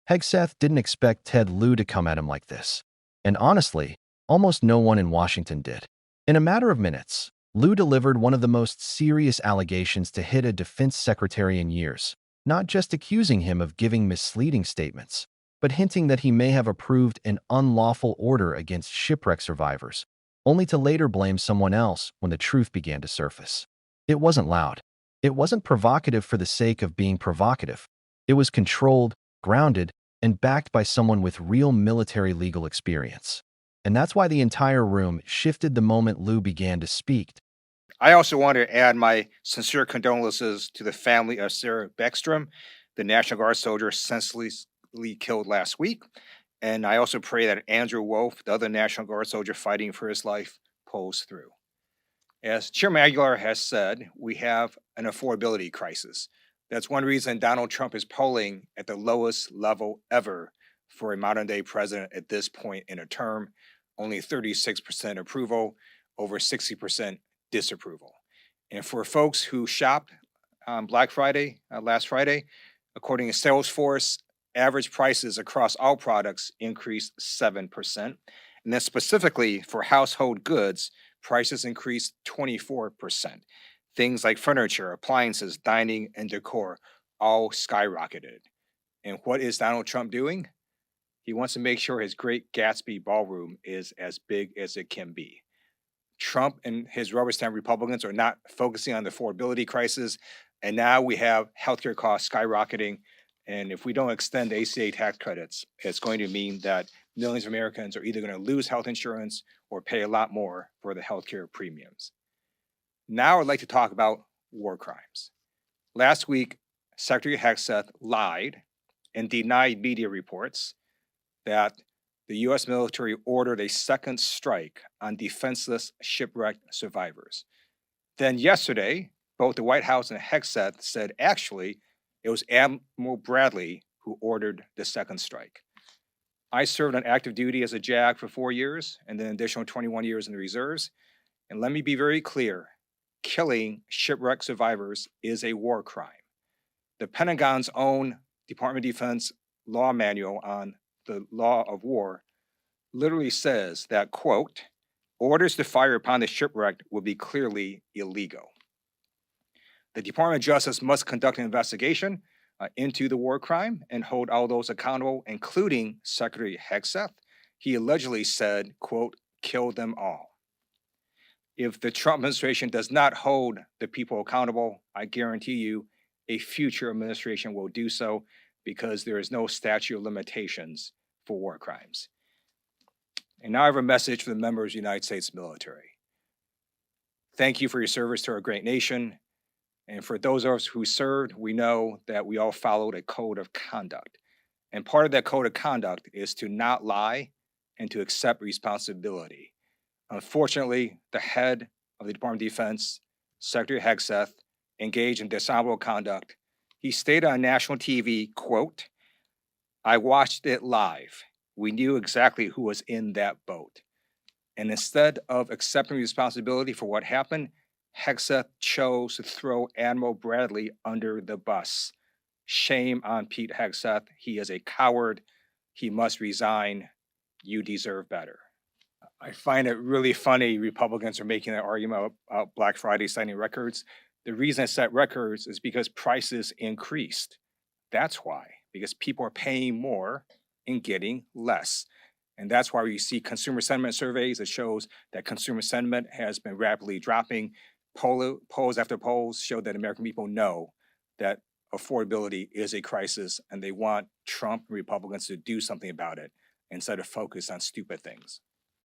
Hegseth didn't expect Lieu to come at him like this. And honestly, almost no one in Washington did. In a matter of minutes, Lieu delivered one of the most serious allegations to hit a defense secretary in years, not just accusing him of giving misleading statements, but hinting that he may have approved an unlawful order against shipwreck survivors, only to later blame someone else when the truth began to surface. It wasn't loud. It wasn't provocative for the sake of being provocative. It was controlled, grounded, and backed by someone with real military legal experience. And that's why the entire room shifted the moment Lieu began to speak. I also want to add my sincere condolences to the family of Sarah Beckstrom, the National Guard soldier senselessly killed last week. And I also pray that Andrew Wolf, the other National Guard soldier fighting for his life, pulls through. As Chairman Aguilar has said, we have an affordability crisis. That's one reason Donald Trump is polling at the lowest level ever for a modern day president at this point in a term. Only 36% approval, over 60% disapproval. And for folks who shopped on Black Friday, last Friday, according to Salesforce, average prices across all products increased 7%. And then specifically for household goods, prices increased 24%. Things like furniture, appliances, dining, and decor all skyrocketed. And what is Donald Trump doing? He wants to make sure his Great Gatsby ballroom is as big as it can be. Trump and his rubber stamp Republicans are not focusing on the affordability crisis. And now we have healthcare costs skyrocketing. And if we don't extend the ACA tax credits, it's going to mean that millions of Americans are either going to lose health insurance or pay a lot more for the healthcare premiums. Now I'd like to talk about war crimes. Last week, Secretary Hegseth lied and denied media reports that the U.S. military ordered a second strike on defenseless shipwreck survivors. Then yesterday, both the White House and Hegseth said actually it was Admiral Bradley who ordered the second strike. I served on active duty as a JAG for 4 years and then an additional 21 years in the reserves. And let me be very clear, killing shipwreck survivors is a war crime. The Pentagon's own Department of Defense law manual on the law of war literally says that, quote, orders to fire upon the shipwrecked will be clearly illegal. The Department of Justice must conduct an investigation into the war crime and hold all those accountable, including Secretary Hegseth. He allegedly said, quote, kill them all. If the Trump administration does not hold the people accountable, I guarantee you a future administration will do so because there is no statute of limitations for war crimes. And now I have a message for the members of the United States military. Thank you for your service to our great nation. And for those of us who served, we know that we all followed a code of conduct. And part of that code of conduct is to not lie and to accept responsibility. Unfortunately, the head of the Department of Defense, Secretary Hegseth, engaged in dishonorable conduct. He stated on national TV, quote, I watched it live. We knew exactly who was in that boat. And instead of accepting responsibility for what happened, Hegseth chose to throw Admiral Bradley under the bus. Shame on Pete Hegseth. He is a coward. He must resign. You deserve better. I find it really funny Republicans are making that argument about Black Friday setting records. The reason it set records is because prices increased. That's why, because people are paying more and getting less. And that's why you see consumer sentiment surveys that shows that consumer sentiment has been rapidly dropping. Polls after polls show that American people know that affordability is a crisis and they want Trump and Republicans to do something about it instead of focus on stupid things.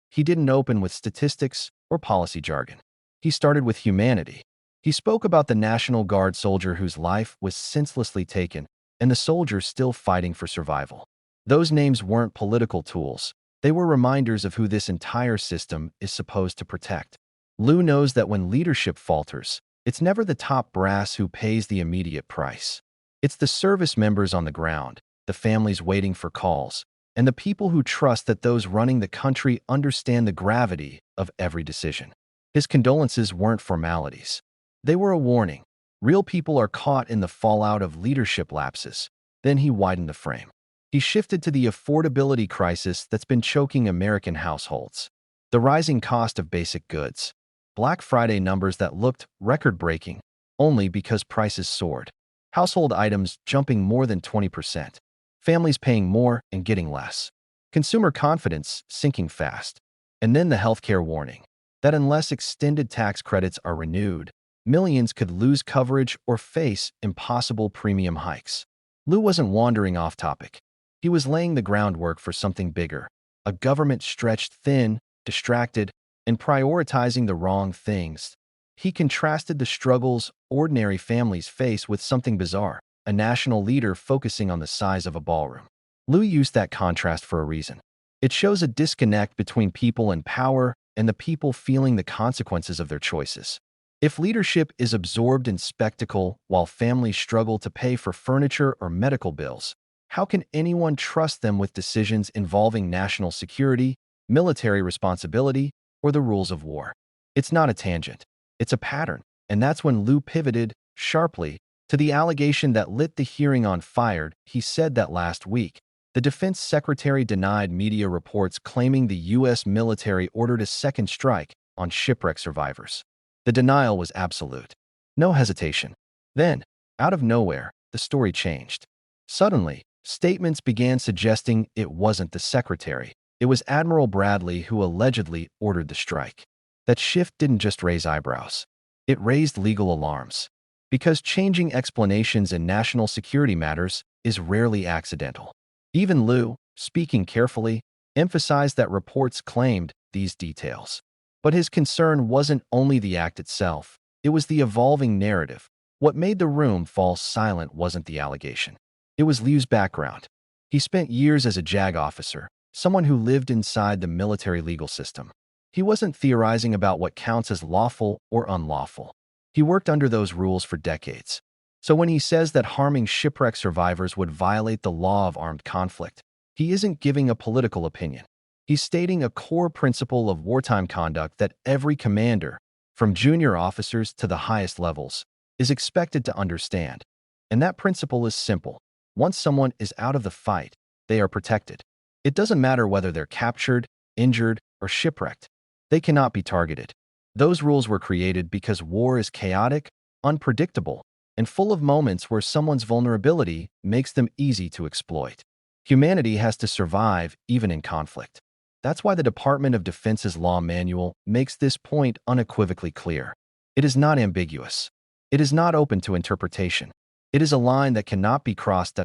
He didn't open with statistics or policy jargon. He started with humanity. He spoke about the National Guard soldier whose life was senselessly taken and the soldiers still fighting for survival. Those names weren't political tools. They were reminders of who this entire system is supposed to protect. Lieu knows that when leadership falters, it's never the top brass who pays the immediate price. It's the service members on the ground, the families waiting for calls, and the people who trust that those running the country understand the gravity of every decision. His condolences weren't formalities. They were a warning. Real people are caught in the fallout of leadership lapses. Then he widened the frame. He shifted to the affordability crisis that's been choking American households. The rising cost of basic goods. Black Friday numbers that looked record-breaking only because prices soared. Household items jumping more than 20%. Families paying more and getting less. Consumer confidence sinking fast. And then the healthcare warning that unless extended tax credits are renewed, millions could lose coverage or face impossible premium hikes. Lieu wasn't wandering off topic. He was laying the groundwork for something bigger, a government stretched thin, distracted, and prioritizing the wrong things. He contrasted the struggles ordinary families face with something bizarre, a national leader focusing on the size of a ballroom. Lieu used that contrast for a reason. It shows a disconnect between people in power and the people feeling the consequences of their choices. If leadership is absorbed in spectacle while families struggle to pay for furniture or medical bills, how can anyone trust them with decisions involving national security, military responsibility, or the rules of war? It's not a tangent. It's a pattern. And that's when Lieu pivoted, sharply, to the allegation that lit the hearing on fire. He said that last week, the defense secretary denied media reports claiming the U.S. military ordered a second strike on shipwreck survivors. The denial was absolute. No hesitation. Then, out of nowhere, the story changed. Suddenly, statements began suggesting it wasn't the secretary. It was Admiral Bradley who allegedly ordered the strike. That shift didn't just raise eyebrows. It raised legal alarms. Because changing explanations in national security matters is rarely accidental. Even Lieu, speaking carefully, emphasized that reports claimed these details. But his concern wasn't only the act itself, it was the evolving narrative. What made the room fall silent wasn't the allegation. It was Liu's background. He spent years as a JAG officer, someone who lived inside the military legal system. He wasn't theorizing about what counts as lawful or unlawful. He worked under those rules for decades. So when he says that harming shipwreck survivors would violate the law of armed conflict, he isn't giving a political opinion. He's stating a core principle of wartime conduct that every commander, from junior officers to the highest levels, is expected to understand. And that principle is simple. Once someone is out of the fight, they are protected. It doesn't matter whether they're captured, injured, or shipwrecked. They cannot be targeted. Those rules were created because war is chaotic, unpredictable, and full of moments where someone's vulnerability makes them easy to exploit. Humanity has to survive even in conflict. That's why the Department of Defense's law manual makes this point unequivocally clear. It is not ambiguous. It is not open to interpretation. It is a line that cannot be crossed.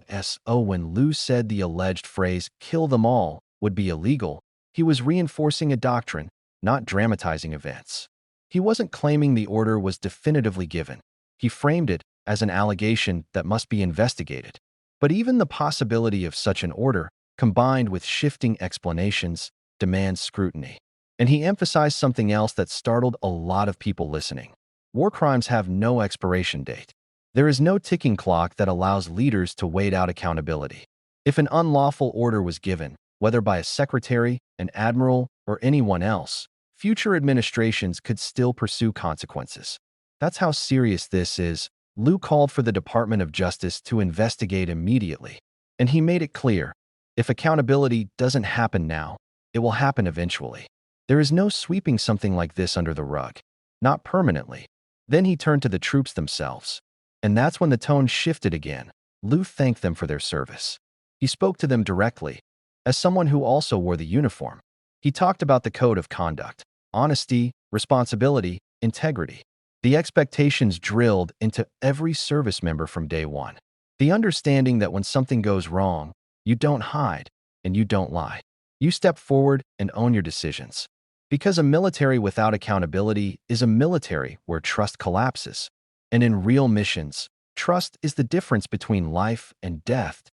When Lieu said the alleged phrase, "kill them all," would be illegal, he was reinforcing a doctrine, not dramatizing events. He wasn't claiming the order was definitively given. He framed it as an allegation that must be investigated. But even the possibility of such an order, combined with shifting explanations, demands scrutiny. And he emphasized something else that startled a lot of people listening. War crimes have no expiration date. There is no ticking clock that allows leaders to wait out accountability. If an unlawful order was given, whether by a secretary, an admiral, or anyone else, future administrations could still pursue consequences. That's how serious this is. Lieu called for the Department of Justice to investigate immediately. And he made it clear, if accountability doesn't happen now, it will happen eventually. There is no sweeping something like this under the rug. Not permanently. Then he turned to the troops themselves. And that's when the tone shifted again. Lieu thanked them for their service. He spoke to them directly, as someone who also wore the uniform. He talked about the code of conduct, honesty, responsibility, integrity. The expectations drilled into every service member from day one. The understanding that when something goes wrong, you don't hide and you don't lie. You step forward and own your decisions. Because a military without accountability is a military where trust collapses. And in real missions, trust is the difference between life and death.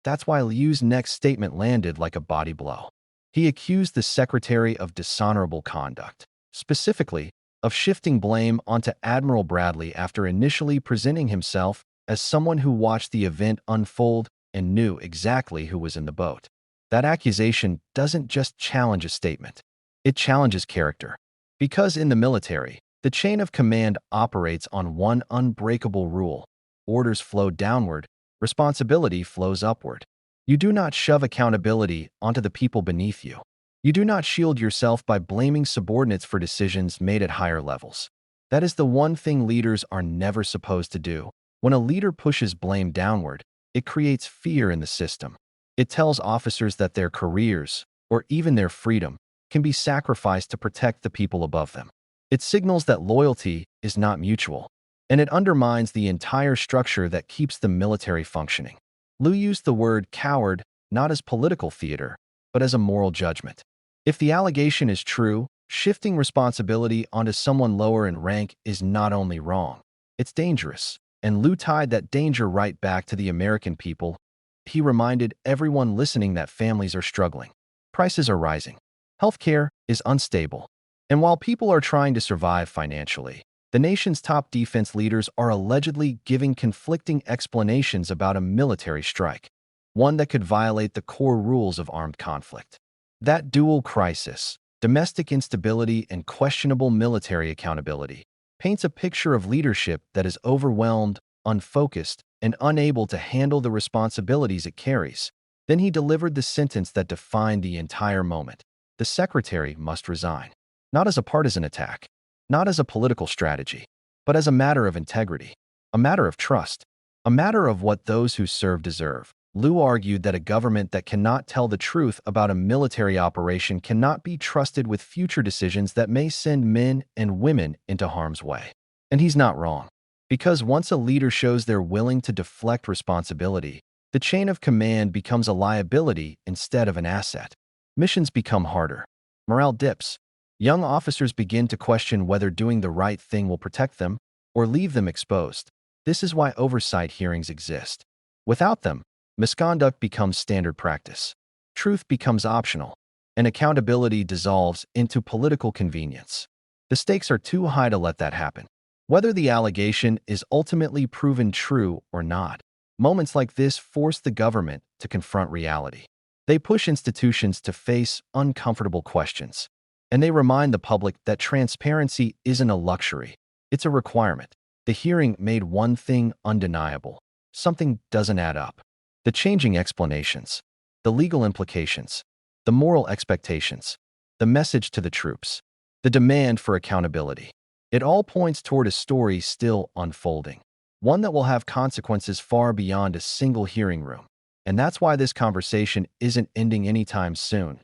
That's why Liu's next statement landed like a body blow. He accused the secretary of dishonorable conduct, specifically of shifting blame onto Admiral Bradley after initially presenting himself as someone who watched the event unfold and knew exactly who was in the boat. That accusation doesn't just challenge a statement. It challenges character. Because in the military, the chain of command operates on one unbreakable rule. Orders flow downward, responsibility flows upward. You do not shove accountability onto the people beneath you. You do not shield yourself by blaming subordinates for decisions made at higher levels. That is the one thing leaders are never supposed to do. When a leader pushes blame downward, it creates fear in the system. It tells officers that their careers, or even their freedom, can be sacrificed to protect the people above them. It signals that loyalty is not mutual, and it undermines the entire structure that keeps the military functioning. Lieu used the word coward not as political theater, but as a moral judgment. If the allegation is true, shifting responsibility onto someone lower in rank is not only wrong, it's dangerous. And Lieu tied that danger right back to the American people. He reminded everyone listening that families are struggling. Prices are rising. Healthcare is unstable. And while people are trying to survive financially, the nation's top defense leaders are allegedly giving conflicting explanations about a military strike, one that could violate the core rules of armed conflict. That dual crisis, domestic instability and questionable military accountability, paints a picture of leadership that is overwhelmed, unfocused, and unable to handle the responsibilities it carries. Then he delivered the sentence that defined the entire moment. The secretary must resign. Not as a partisan attack, not as a political strategy, but as a matter of integrity, a matter of trust, a matter of what those who serve deserve. Lieu argued that a government that cannot tell the truth about a military operation cannot be trusted with future decisions that may send men and women into harm's way. And he's not wrong. Because once a leader shows they're willing to deflect responsibility, the chain of command becomes a liability instead of an asset. Missions become harder. Morale dips. Young officers begin to question whether doing the right thing will protect them or leave them exposed. This is why oversight hearings exist. Without them, misconduct becomes standard practice. Truth becomes optional, and accountability dissolves into political convenience. The stakes are too high to let that happen. Whether the allegation is ultimately proven true or not, moments like this force the government to confront reality. They push institutions to face uncomfortable questions, and they remind the public that transparency isn't a luxury, it's a requirement. The hearing made one thing undeniable. Something doesn't add up. The changing explanations, the legal implications, the moral expectations, the message to the troops, the demand for accountability. It all points toward a story still unfolding, one that will have consequences far beyond a single hearing room. And that's why this conversation isn't ending anytime soon.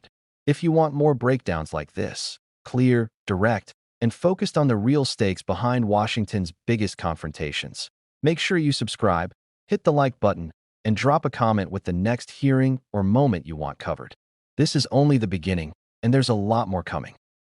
If you want more breakdowns like this, clear, direct, and focused on the real stakes behind Washington's biggest confrontations, make sure you subscribe, hit the like button, and drop a comment with the next hearing or moment you want covered. This is only the beginning, and there's a lot more coming.